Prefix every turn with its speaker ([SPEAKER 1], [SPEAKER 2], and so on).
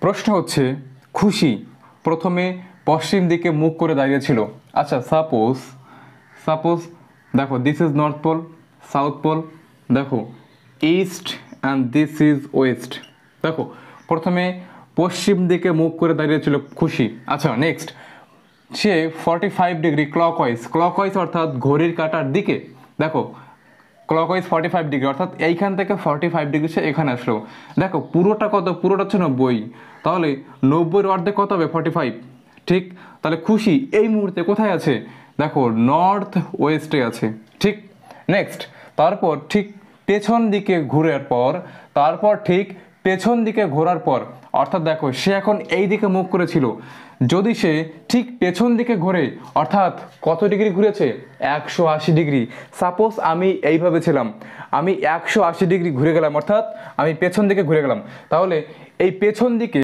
[SPEAKER 1] প্রশ্ন হচ্ছে খুশি প্রথমে পশ্চিম দিকে মুখ করে দাঁড়িয়েছিল। আচ্ছা সাপোজ সাপোজ দেখো this is north pole, south pole, দেখো east and this is west. দেখো প্রথমে পশ্চিম দিকে মুখ করে দাঁড়িয়েছিল খুশি। আচ্ছা নেক্সট, সে 45 ডিগ্রি ক্লকওয়াইজ অর্থাৎ ঘড়ির কাঁটার দিকে, দেখো ক্লকওয়াইজ 45 ডিগ্রি অর্থাৎ এইখান থেকে 45 ডিগ্রি সে এখানে আসলো। দেখো পুরোটা কত, পুরোটা হচ্ছে 90, তাহলে 90-এর অর্ধেক কত হবে 45, ঠিক। তাহলে খুশি এই মুহূর্তে কোথায় আছে, দেখো নর্থ ওয়েস্টে আছে, ঠিক। নেক্সট, তারপর ঠিক পেছন দিকে ঘোরার পর, অর্থাৎ দেখো সে এখন এই দিকে মুখ করেছিল, যদি সে ঠিক পেছন দিকে ঘোরে অর্থাৎ কত ডিগ্রি ঘুরেছে 180 ডিগ্রি। সাপোজ আমি এইভাবে ছিলাম, আমি 180 ডিগ্রি ঘুরে গেলাম অর্থাৎ আমি পেছন দিকে ঘুরে গেলাম, তাহলে এই পেছন দিকে